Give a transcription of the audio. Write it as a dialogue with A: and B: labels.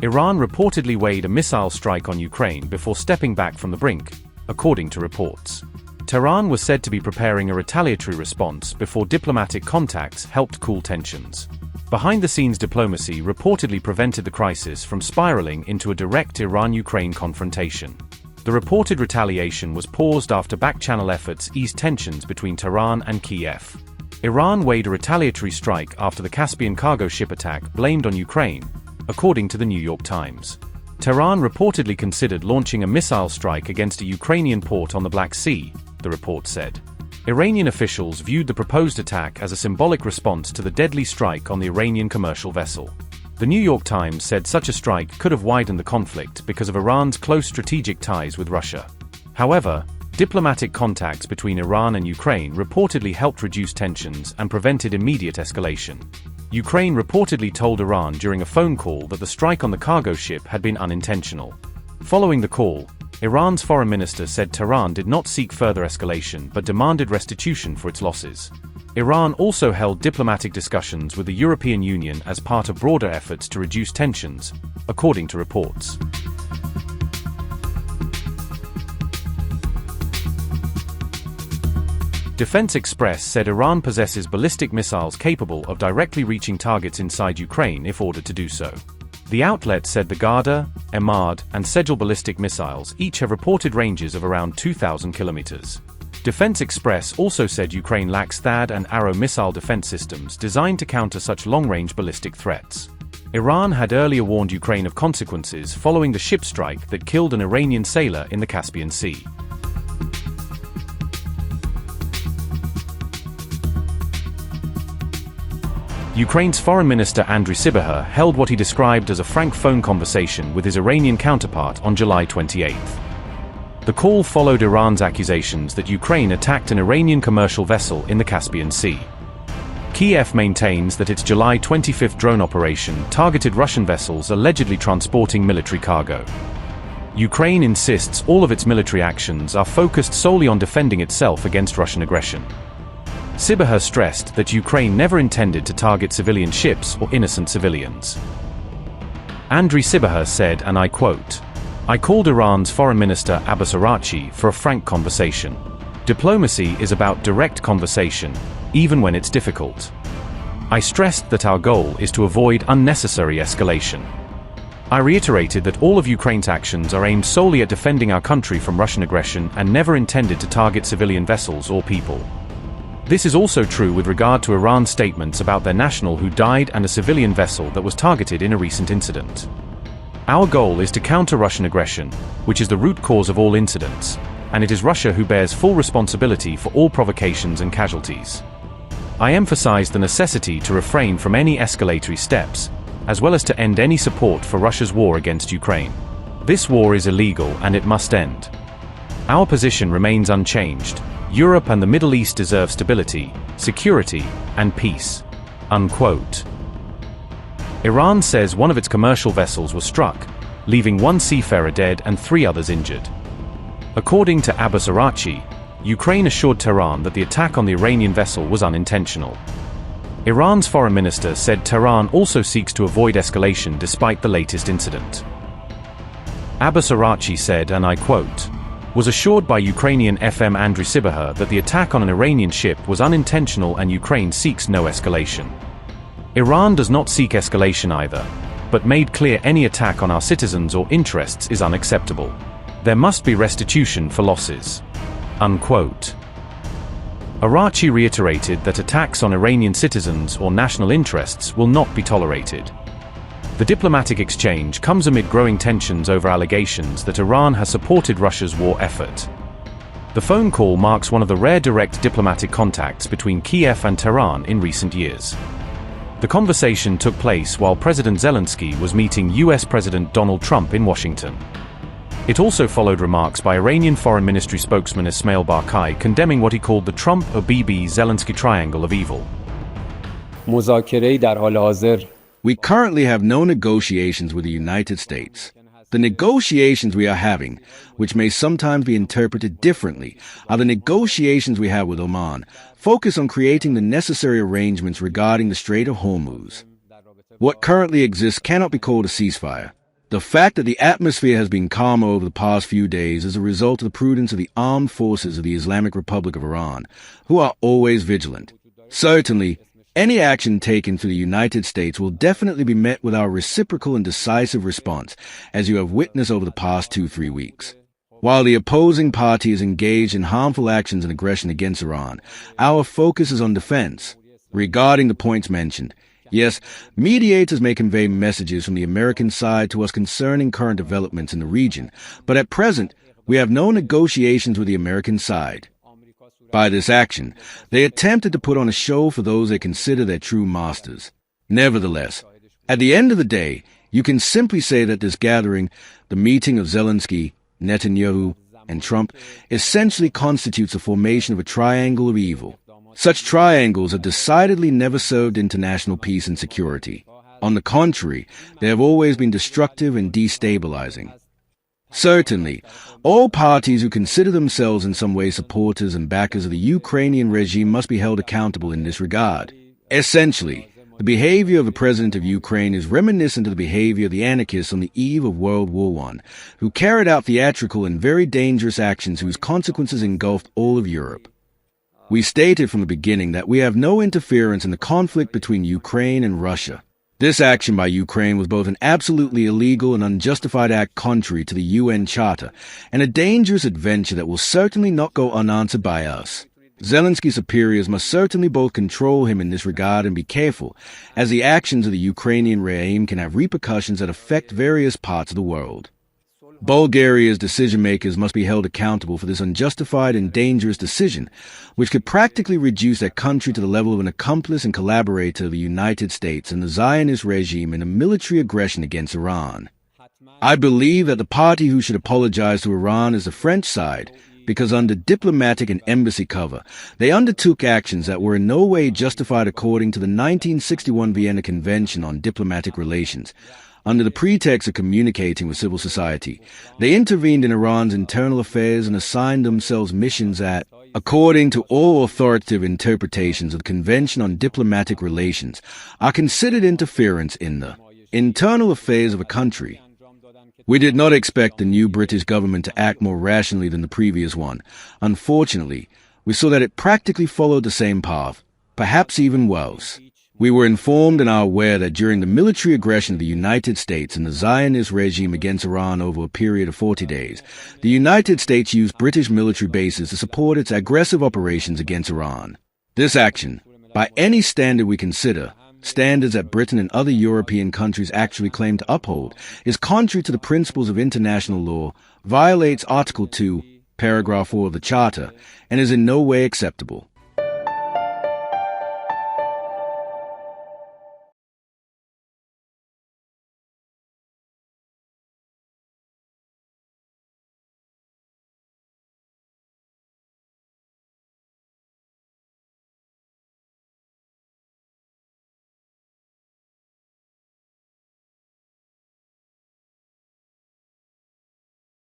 A: Iran reportedly weighed a missile strike on Ukraine before stepping back from the brink, according to reports. Tehran was said to be preparing a retaliatory response before diplomatic contacts helped cool tensions. Behind-the-scenes diplomacy reportedly prevented the crisis from spiraling into a direct Iran-Ukraine confrontation. The reported retaliation was paused after backchannel efforts eased tensions between Tehran and Kiev. Iran weighed a retaliatory strike after the Caspian cargo ship attack blamed on Ukraine, according to the New York Times. Tehran reportedly considered launching a missile strike against a Ukrainian port on the Black Sea, the report said. Iranian officials viewed the proposed attack as a symbolic response to the deadly strike on the Iranian commercial vessel. The New York Times said such a strike could have widened the conflict because of Iran's close strategic ties with Russia. However, diplomatic contacts between Iran and Ukraine reportedly helped reduce tensions and prevented immediate escalation. Ukraine reportedly told Iran during a phone call that the strike on the cargo ship had been unintentional. Following the call, Iran's foreign minister said Tehran did not seek further escalation but demanded restitution for its losses. Iran also held diplomatic discussions with the European Union as part of broader efforts to reduce tensions, according to reports. Defense Express said Iran possesses ballistic missiles capable of directly reaching targets inside Ukraine if ordered to do so. The outlet said the Ghadr, Emad, and Sejjil ballistic missiles each have reported ranges of around 2,000 kilometers. Defense Express also said Ukraine lacks THAAD and Arrow missile defense systems designed to counter such long-range ballistic threats. Iran had earlier warned Ukraine of consequences following the ship strike that killed an Iranian sailor in the Caspian Sea. Ukraine's Foreign Minister Andriy Sybiha held what he described as a frank phone conversation with his Iranian counterpart on July 28. The call followed Iran's accusations that Ukraine attacked an Iranian commercial vessel in the Caspian Sea. Kiev maintains that its July 25 drone operation targeted Russian vessels allegedly transporting military cargo. Ukraine insists all of its military actions are focused solely on defending itself against Russian aggression. Sybiha stressed that Ukraine never intended to target civilian ships or innocent civilians. Andriy Sybiha said, and I quote, "I called Iran's Foreign Minister Abbas Araghchi for a frank conversation. Diplomacy is about direct conversation, even when it's difficult. I stressed that our goal is to avoid unnecessary escalation. I reiterated that all of Ukraine's actions are aimed solely at defending our country from Russian aggression and never intended to target civilian vessels or people. This is also true with regard to Iran's statements about their national who died and a civilian vessel that was targeted in a recent incident. Our goal is to counter Russian aggression, which is the root cause of all incidents, and it is Russia who bears full responsibility for all provocations and casualties. I emphasized the necessity to refrain from any escalatory steps, as well as to end any support for Russia's war against Ukraine. This war is illegal and it must end. Our position remains unchanged. Europe and the Middle East deserve stability, security, and peace." Unquote. Iran says one of its commercial vessels was struck, leaving one seafarer dead and 3 others injured. According to Abbas Araghchi, Ukraine assured Tehran that the attack on the Iranian vessel was unintentional. Iran's foreign minister said Tehran also seeks to avoid escalation despite the latest incident. Abbas Araghchi said, and I quote, "was assured by Ukrainian FM Andriy Sybiha that the attack on an Iranian ship was unintentional and Ukraine seeks no escalation. Iran does not seek escalation either, but made clear any attack on our citizens or interests is unacceptable. There must be restitution for losses." Unquote. Araghchi reiterated that attacks on Iranian citizens or national interests will not be tolerated. The diplomatic exchange comes amid growing tensions over allegations that Iran has supported Russia's war effort. The phone call marks one of the rare direct diplomatic contacts between Kiev and Tehran in recent years. The conversation took place while President Zelensky was meeting US President Donald Trump in Washington. It also followed remarks by Iranian Foreign Ministry spokesman Ismail Barkai condemning what he called the Trump-Bibi-Zelensky triangle of evil.
B: We currently have no negotiations with the United States. The negotiations we are having, which may sometimes be interpreted differently, are the negotiations we have with Oman, focus on creating the necessary arrangements regarding the Strait of Hormuz. What currently exists cannot be called a ceasefire. The fact that the atmosphere has been calmer over the past few days is a result of the prudence of the armed forces of the Islamic Republic of Iran, who are always vigilant. Certainly, any action taken through the United States will definitely be met with our reciprocal and decisive response, as you have witnessed over the past 2-3 weeks. While the opposing party is engaged in harmful actions and aggression against Iran, our focus is on defense. Regarding the points mentioned, yes, mediators may convey messages from the American side to us concerning current developments in the region, but at present, we have no negotiations with the American side. By this action, they attempted to put on a show for those they consider their true masters. Nevertheless, at the end of the day, you can simply say that this gathering, the meeting of Zelensky, Netanyahu, and Trump, essentially constitutes the formation of a triangle of evil. Such triangles have decidedly never served international peace and security. On the contrary, they have always been destructive and destabilizing. Certainly, all parties who consider themselves in some way supporters and backers of the Ukrainian regime must be held accountable in this regard. Essentially, the behavior of the president of Ukraine is reminiscent of the behavior of the anarchists on the eve of World War I, who carried out theatrical and very dangerous actions whose consequences engulfed all of Europe. We stated from the beginning that we have no interference in the conflict between Ukraine and Russia. This action by Ukraine was both an absolutely illegal and unjustified act contrary to the UN Charter, and a dangerous adventure that will certainly not go unanswered by us. Zelensky's superiors must certainly both control him in this regard and be careful, as the actions of the Ukrainian regime can have repercussions that affect various parts of the world. Bulgaria's decision-makers must be held accountable for this unjustified and dangerous decision, which could practically reduce their country to the level of an accomplice and collaborator of the United States and the Zionist regime in a military aggression against Iran. I believe that the party who should apologize to Iran is the French side, because under diplomatic and embassy cover, they undertook actions that were in no way justified according to the 1961 Vienna Convention on Diplomatic Relations. Under the pretext of communicating with civil society, they intervened in Iran's internal affairs and assigned themselves missions that, according to all authoritative interpretations of the Convention on Diplomatic Relations, are considered interference in the internal affairs of a country. We did not expect the new British government to act more rationally than the previous one. Unfortunately, we saw that it practically followed the same path, perhaps even worse. We were informed and are aware that during the military aggression of the United States and the Zionist regime against Iran over a period of 40 days, the United States used British military bases to support its aggressive operations against Iran. This action, by any standard we consider, standards that Britain and other European countries actually claim to uphold, is contrary to the principles of international law, violates Article 2, Paragraph 4 of the Charter, and is in no way acceptable.